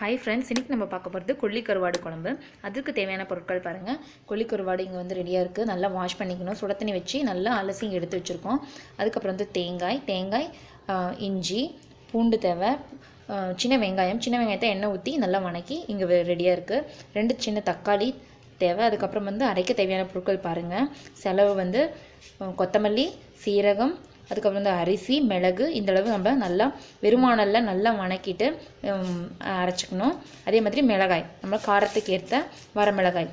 Hi friends, இன்றைக்கி நம்ம பார்க்க போகிறது கொல்லி கருவாடு குழம்பு. அதுக்கு தேவையான பொருட்கள் பாருங்கள். கொல்லி கருவாடு இங்கே வந்து ரெடியாக இருக்குது. நல்லா வாஷ் பண்ணிக்கணும். சுட தண்ணி வச்சு நல்லா அலசி எடுத்து வச்சுருக்கோம். அதுக்கப்புறம் வந்து தேங்காய், இஞ்சி, பூண்டு தேவை, சின்ன வெங்காயத்தை எண்ணெய் ஊற்றி நல்லா வணக்கி இங்கே ரெடியாக இருக்குது. 2 சின்ன தக்காளி தேவை. அதுக்கப்புறம் வந்து அரைக்க தேவையான பொருட்கள் பாருங்கள். செலவு வந்து கொத்தமல்லி, சீரகம், அதுக்கப்புறம் வந்து அரிசி, மிளகு, இந்தளவு நம்ம நல்லா வெறுமானலில் நல்லா வணக்கிட்டு அரைச்சிக்கணும். அதே மாதிரி மிளகாய், நம்ம காரத்துக்கு ஏற்ற வரமிளகாய்,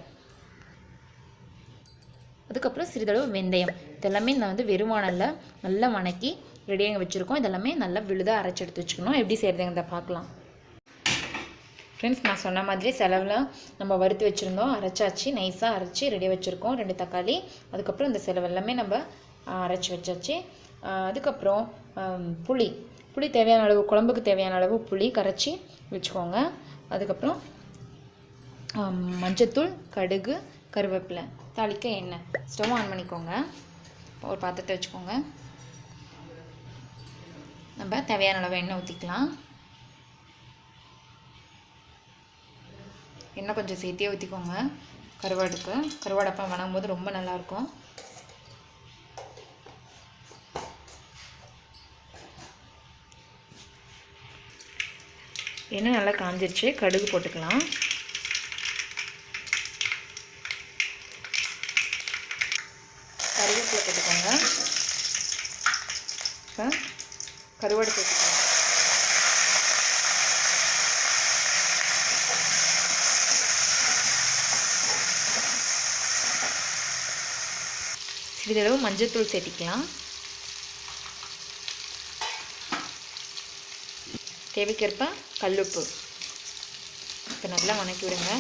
அதுக்கப்புறம் சிறிதளவு வெந்தயம். இதெல்லாமே நான் வந்து வெறுமானலில் நல்லா வணக்கி ரெடியாக வச்சுருக்கோம். இதெல்லாமே நல்லா விழுதாக அரைச்சி எடுத்து வச்சுக்கணும். எப்படி செய்கிறதுங்க பார்க்கலாம். ஃப்ரெண்ட்ஸ், நான் சொன்ன மாதிரி செலவில் நம்ம வறுத்து வச்சுருந்தோம். அரைச்சாச்சு, நைஸாக அரைச்சி ரெடியாக வச்சுருக்கோம். 2 தக்காளி, அதுக்கப்புறம் இந்த செலவு எல்லாமே நம்ம அரைச்சி வச்சாச்சு. அதுக்கப்புறம் புளி தேவையான அளவு, குழம்புக்கு தேவையான அளவு புளி கரைச்சி வச்சுக்கோங்க. அதுக்கப்புறம் மஞ்சத்தூள், கடுகு, கருவேப்பிலை, தாளிக்க எண்ணெய். ஸ்டவ் ஆன் பண்ணிக்கோங்க. ஒரு பாத்திரத்தை வச்சுக்கோங்க. நம்ம தேவையான அளவு எண்ணெய் ஊற்றிக்கலாம். எண்ணெய் கொஞ்சம் சேர்த்தியே ஊற்றிக்கோங்க. கருவாடப்பம் வணங்கும் போது ரொம்ப நல்லாயிருக்கும். எண்ணெய் நல்லா காஞ்சிருச்சு. கடுகு போட்டுக்கலாம். கருவேப்பிலை போட்டுக்கோங்க. இப்போ கருவாடு போட்டுக்கோங்க. சிறிதளவு மஞ்சத்தூள் சேர்த்திக்கலாம். தேவைக்கேற்ப கல்லுப்பு. இப்போ நல்லா வணக்கி விடுங்க.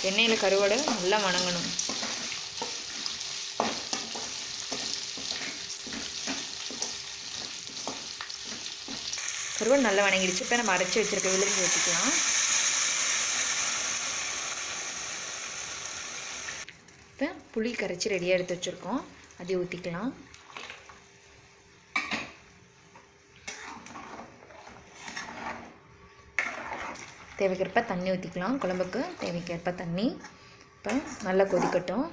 எண்ணெயில் கருவாடு நல்லா வணங்கணும். கருவாடு நல்லா வணங்கிடுச்சு. இப்போ நம்ம அரைச்சி வச்சுருக்க விழுந்து ஊற்றிக்கலாம். இப்போ புளி கரைச்சி ரெடியாக எடுத்து வச்சுருக்கோம். அதை ஊற்றிக்கலாம். தேவைக்கேற்ப தண்ணி ஊற்றிக்கலாம். குழம்புக்கு தேவைக்கேற்ப தண்ணி. இப்போ நல்லா கொதிக்கட்டும்.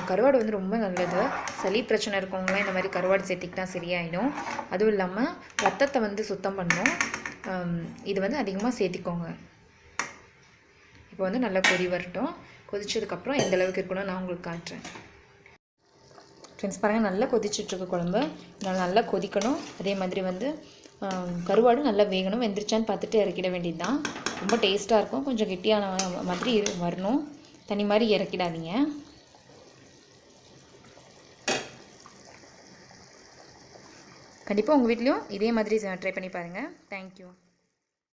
கருவாடு வந்து ரொம்ப நல்லது. சளி பிரச்சனை இருக்கவங்களாம் இந்த மாதிரி கருவாடு சேர்த்திக்கிட்டா சரியாயிடும். அதுவும் இல்லாமல் ரத்தத்தை வந்து சுத்தம் பண்ணும். இது வந்து அதிகமாக சேர்த்திக்கோங்க. இப்போ வந்து நல்லா கொதி வரட்டும். கொதிச்சதுக்கப்புறம் எந்த அளவுக்கு இருக்கணும் நான் உங்களுக்கு காட்டுறேன். ஃப்ரெண்ட்ஸ் பாருங்கள், நல்லா கொதிச்சுட்ருக்கு குழம்பு. நல்லா கொதிக்கணும். அதே மாதிரி வந்து கருவாடு நல்லா வேகணும். வெந்துருச்சான்னு பார்த்துட்டு இறக்கிட வேண்டியது தான். ரொம்ப டேஸ்ட்டாக இருக்கும். கொஞ்சம் கெட்டியான மாதிரி வரணும். தனி மாதிரி இறக்கிடாதீங்க. கண்டிப்பாக உங்கள் வீட்லேயும் இதே மாதிரி ட்ரை பண்ணி பாருங்கள். தேங்க்யூ.